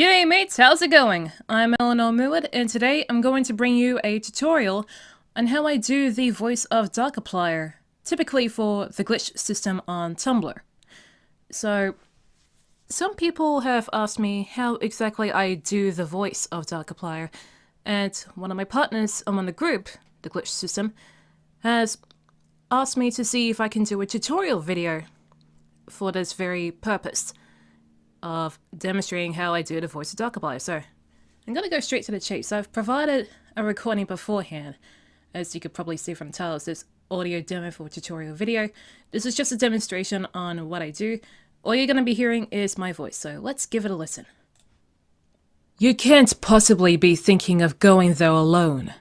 G'day mates, how's it going? I'm EllynoreMoonwood, and today I'm going to bring you a tutorial on how I do the voice of Darkiplier, typically for the glitch system on Tumblr. So, some people have asked me how exactly I do the voice of Darkiplier, and one of my partners among the group, the glitch system, has asked me to see if I can do a tutorial video for this very purpose of demonstrating how I do the voice of Darkiplier. So I'm going to go straight to the chase. I've provided a recording beforehand. As you could probably see from the title, it says audio demo for tutorial video. This is just a demonstration on what I do. All you're going to be hearing is my voice, so let's give it a listen. You can't possibly be thinking of going there alone.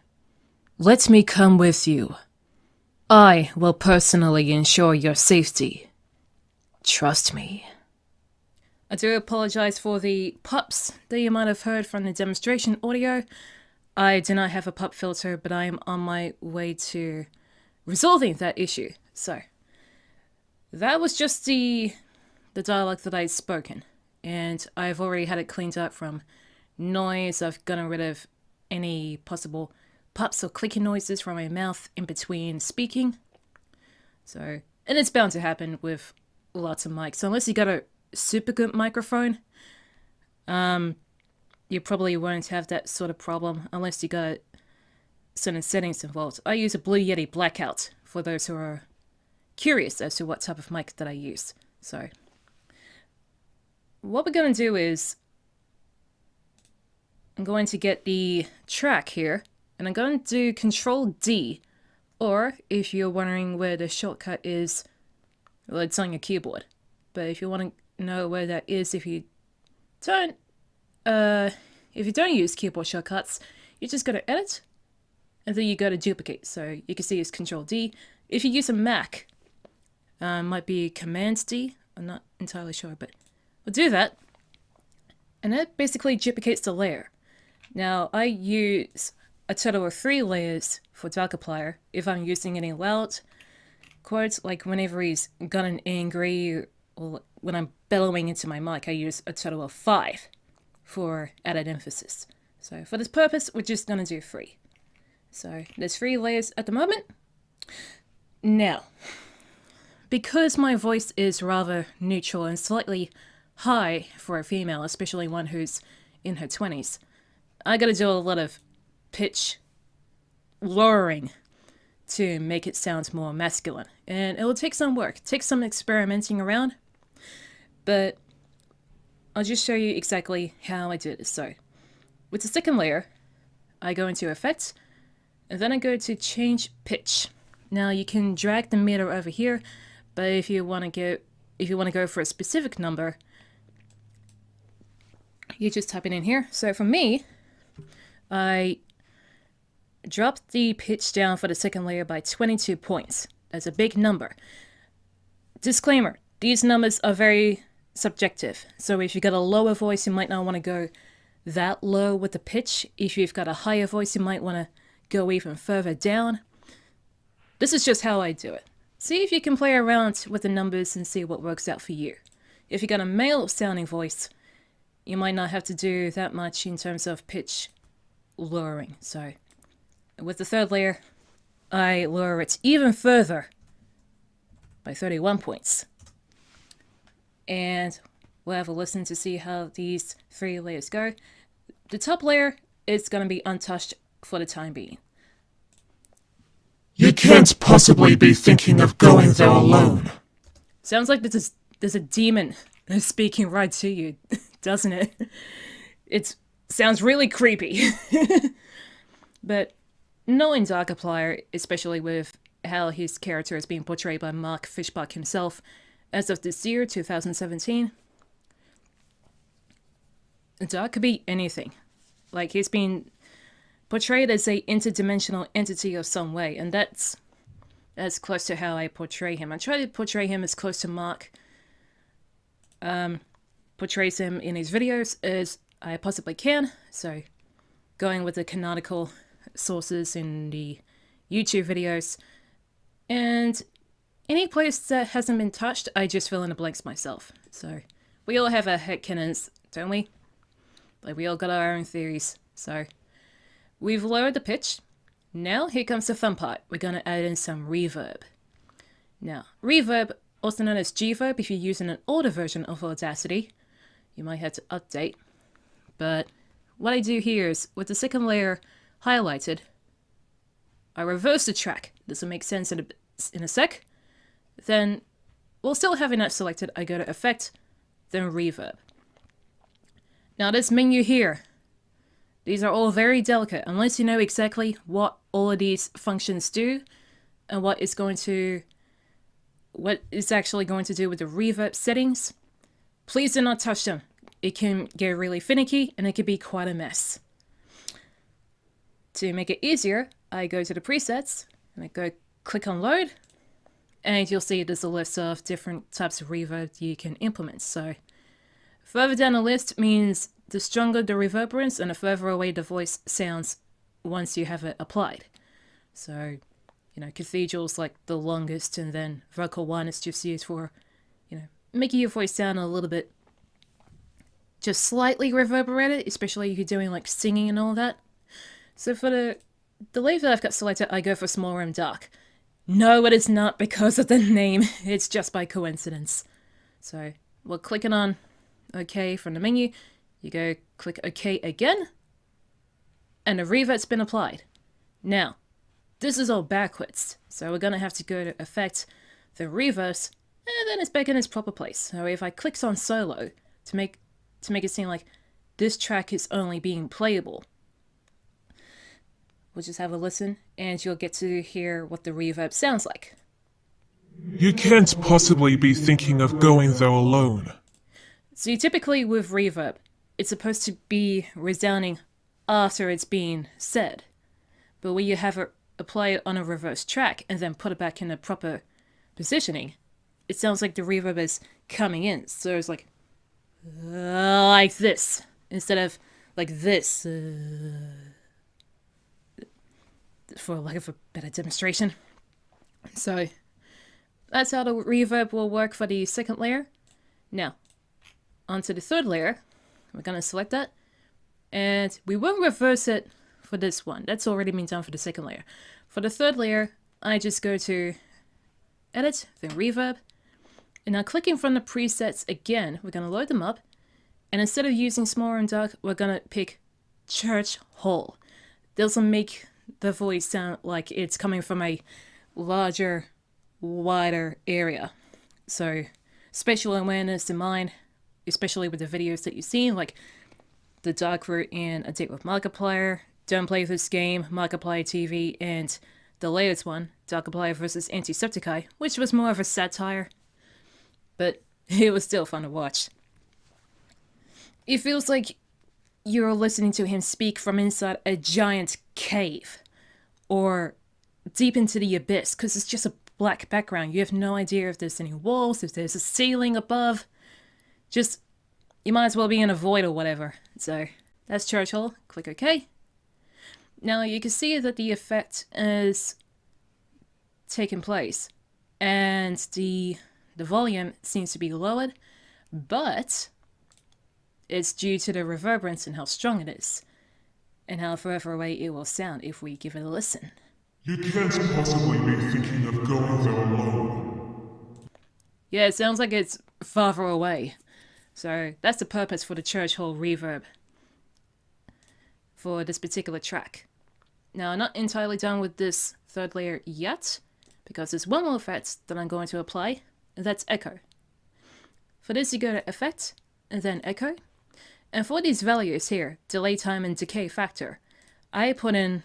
Let me come with you. I will personally ensure your safety. Trust me. I do apologize for the pops that you might have heard from the demonstration audio. I do not have a pop filter, but I am on my way to resolving that issue. So, that was just the dialogue that I'd spoken. And I've already had it cleaned up from noise. I've gotten rid of any possible pops or clicking noises from my mouth in between speaking. So, and it's bound to happen with lots of mics. So unless you got a super good microphone, you probably won't have that sort of problem unless you got certain settings involved. I use a Blue Yeti Blackout for those who are curious as to what type of mic that I use. So what we're going to do is I'm going to get the track here and I'm going to do Control D, or if you're wondering where the shortcut is, well, it's on your keyboard. But if you want to know where that is, if you don't use keyboard shortcuts, you just go to Edit, and then you go to Duplicate. So you can see it's Control D. If you use a Mac, might be Command D. I'm not entirely sure, but we'll do that, and that basically duplicates the layer. Now I use a total of 3 layers for Darkiplier if I'm using any loud quotes, like whenever he's gotten angry, or when I'm bellowing into my mic, I use a total of 5 for added emphasis. So for this purpose, we're just going to do 3. So there's 3 layers at the moment. Now, because my voice is rather neutral and slightly high for a female, especially one who's in her 20s, I gotta do a lot of pitch lowering to make it sound more masculine. And it will take some work, take some experimenting around, but I'll just show you exactly how I do this. So, with the second layer, I go into Effects, and then I go to Change Pitch. Now you can drag the meter over here, but if you want to go for a specific number, you just type it in here. So for me, I dropped the pitch down for the second layer by 22 points. That's a big number. Disclaimer, these numbers are very subjective. So if you've got a lower voice, you might not want to go that low with the pitch. If you've got a higher voice, you might want to go even further down. This is just how I do it. See if you can play around with the numbers and see what works out for you. If you've got a male sounding voice, you might not have to do that much in terms of pitch lowering. So with the third layer, I lower it even further by 31 points. And we'll have a listen to see how these 3 layers go. The top layer is going to be untouched for the time being. You can't possibly be thinking of going there alone. Sounds like there's a demon speaking right to you, doesn't it? It sounds really creepy. But knowing Darkiplier, especially with how his character is being portrayed by Mark Fishbach himself as of this year, 2017, Dark could be anything. Like, he's been portrayed as a interdimensional entity of some way, and that's close to how I portray him. I try to portray him as close to Mark portrays him in his videos as I possibly can, so going with the canonical sources in the YouTube videos, and any place that hasn't been touched, I just fill in the blanks myself. So we all have our headcanons, don't we? Like, we all got our own theories. So, we've lowered the pitch. Now, here comes the fun part. We're gonna add in some reverb. Now, reverb, also known as G-verb if you're using an older version of Audacity, you might have to update. But what I do here is, with the second layer highlighted, I reverse the track. This will make sense in a sec. Then, while still having that selected, I go to Effect, then Reverb. Now this menu here, these are all very delicate unless you know exactly what all of these functions do and what is actually going to do with the reverb settings. Please do not touch them. It can get really finicky and it can be quite a mess. To make it easier, I go to the presets and I go click on load, and you'll see there's a list of different types of reverb you can implement. So further down the list means the stronger the reverberance and the further away the voice sounds once you have it applied. So, you know, cathedral's like the longest, and then vocal 1 is just used for, you know, making your voice sound a little bit just slightly reverberated, especially if you're doing like singing and all that. So for the layer that I've got selected, I go for small room dark. No, it is not because of the name, it's just by coincidence. So we're clicking on OK from the menu. You go click OK again, and the reverb's been applied. Now, this is all backwards, so we're going to have to go to Effect, the reverse, and then it's back in its proper place. So if I click on solo to make it seem like this track is only being playable, we'll just have a listen, and you'll get to hear what the reverb sounds like. You can't possibly be thinking of going there alone. So typically with reverb, it's supposed to be resounding after it's being said. But when you have it apply it on a reverse track and then put it back in the proper positioning, it sounds like the reverb is coming in. So it's like this, instead of like this, for lack of a better demonstration. So that's how the reverb will work for the second layer. Now, onto the third layer. We're going to select that, and we won't reverse it for this one. That's already been done for the second layer. For the third layer, I just go to Edit, then Reverb, and now clicking from the presets again, we're going to load them up, and instead of using small and dark, we're going to pick Church Hall. This will make the voice sound like it's coming from a larger, wider area. So, spatial awareness in mind, especially with the videos that you've seen, like the Dark Route in A Date with Markiplier, Don't Play This Game, Markiplier TV, and the latest one, Darkiplier vs. Antisepticeye, which was more of a satire, but it was still fun to watch. It feels like you're listening to him speak from inside a giant cave, or deep into the abyss, because it's just a black background. You have no idea if there's any walls, if there's a ceiling above. Just, you might as well be in a void or whatever. So, that's Church Hall. Click OK. Now, you can see that the effect is taking place, and the volume seems to be lowered, but it's due to the reverberance and how strong it is, and how further away it will sound if we give it a listen. You can't possibly be thinking of going there alone. Yeah, it sounds like it's farther away. So that's the purpose for the Church Hall reverb for this particular track. Now, I'm not entirely done with this third layer yet, because there's one more effect that I'm going to apply, and that's Echo. For this, you go to Effect, and then Echo. And for these values here, delay time and decay factor, I put in,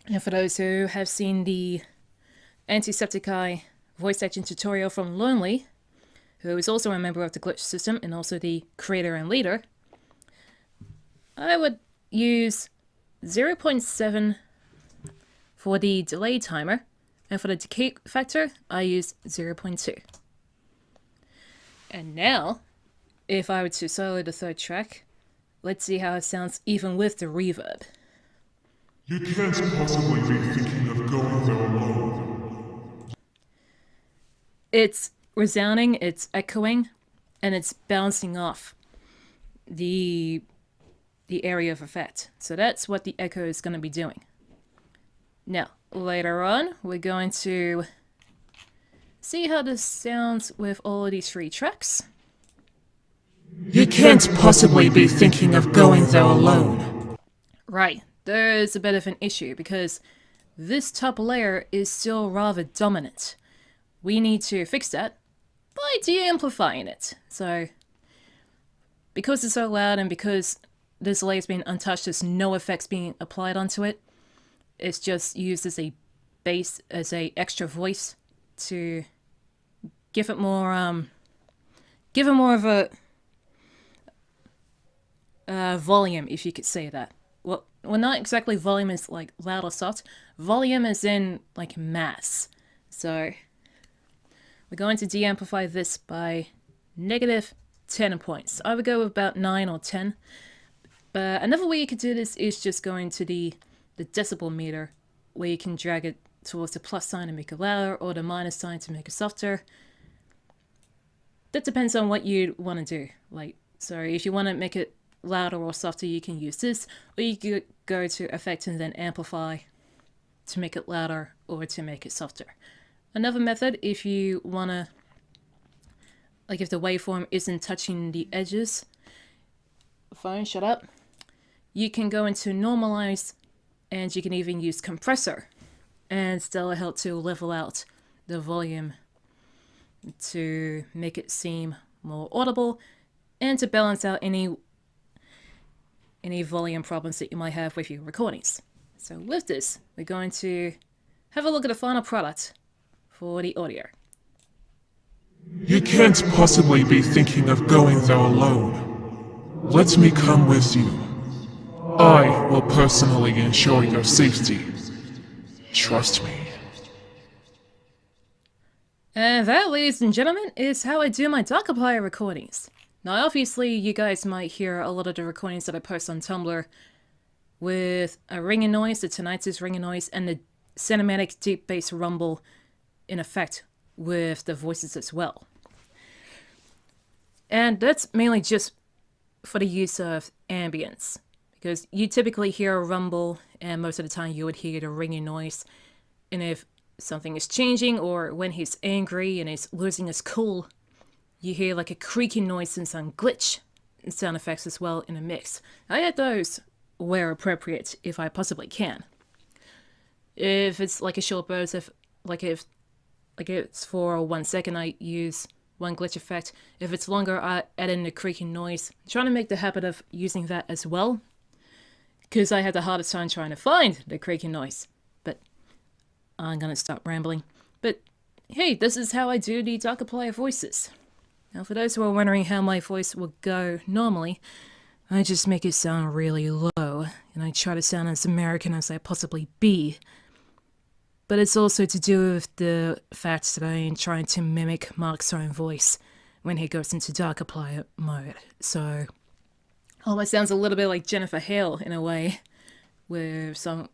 and for those who have seen the Antisepticeye voice acting tutorial from Lonely, who is also a member of the Glitch system and also the creator and leader, I would use 0.7 for the delay timer, and for the decay factor, I use 0.2. And now, if I were to solo the third track, let's see how it sounds even with the reverb. You can't possibly be thinking of going there alone. It's resounding, it's echoing, and it's bouncing off the the area of effect. So that's what the echo is going to be doing. Now, later on, we're going to see how this sounds with all of these 3 tracks. You can't possibly be thinking of going there alone. Right, there's a bit of an issue because this top layer is still rather dominant. We need to fix that by de-amplifying it. So, because it's so loud and because this layer's been untouched, there's no effects being applied onto it. It's just used as a bass, as a extra voice to give it more of a volume, if you could say that. Well, not exactly volume as like loud or soft. Volume as in like mass. So we're going to de-amplify this by -10 points. I would go with about 9 or 10. But another way you could do this is just going to the decibel meter, where you can drag it towards the plus sign to make it louder, or the minus sign to make it softer. That depends on what you want to do. Like, so if you want to make it louder or softer, you can use this, or you could go to effect and then amplify to make it louder or to make it softer. Another method, if you want to, like if the waveform isn't touching the edges, phone, shut up, you can go into normalize, and you can even use compressor, and still help to level out the volume to make it seem more audible and to balance out any volume problems that you might have with your recordings. So with this, we're going to have a look at the final product for the audio. You can't possibly be thinking of going there alone. Let me come with you. I will personally ensure your safety. Trust me. And that, ladies and gentlemen, is how I do my Darkiplier recordings. Now, obviously, you guys might hear a lot of the recordings that I post on Tumblr with a ringing noise, the tinnitus ringing noise, and the cinematic deep bass rumble in effect with the voices as well. And that's mainly just for the use of ambience, because you typically hear a rumble, and most of the time you would hear the ringing noise. And if something is changing, or when he's angry and he's losing his cool, you hear like a creaking noise and some glitch sound effects as well in a mix. I add those where appropriate if I possibly can. If it's like a short burst, if it's for 1 second, I use one glitch effect. If it's longer, I add in the creaking noise. I'm trying to make the habit of using that as well, because I had the hardest time trying to find the creaking noise. But I'm gonna stop rambling. But hey, this is how I do the Darkiplier voices. Now, for those who are wondering how my voice will go normally, I just make it sound really low, and I try to sound as American as I possibly be. But it's also to do with the fact that I am trying to mimic Mark's own voice when he goes into Darkiplier mode. So, my sounds a little bit like Jennifer Hale in a way, with some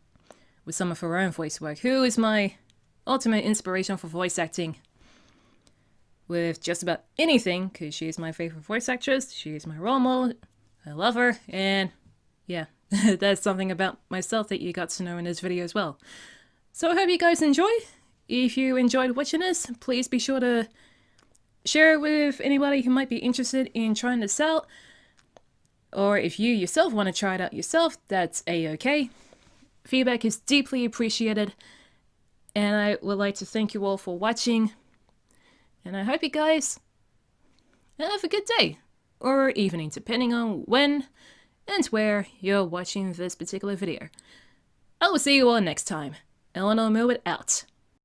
of her own voice work, who is my ultimate inspiration for voice acting with just about anything, because she is my favorite voice actress, she is my role model, I love her, and yeah, that's something about myself that you got to know in this video as well. So I hope you guys enjoy. If you enjoyed watching this, please be sure to share it with anybody who might be interested in trying this out, or if you yourself want to try it out yourself, that's a-okay. Feedback is deeply appreciated, and I would like to thank you all for watching. And I hope you guys have a good day, or evening, depending on when and where you're watching this particular video. I will see you all next time. EllynoreMoonwood out.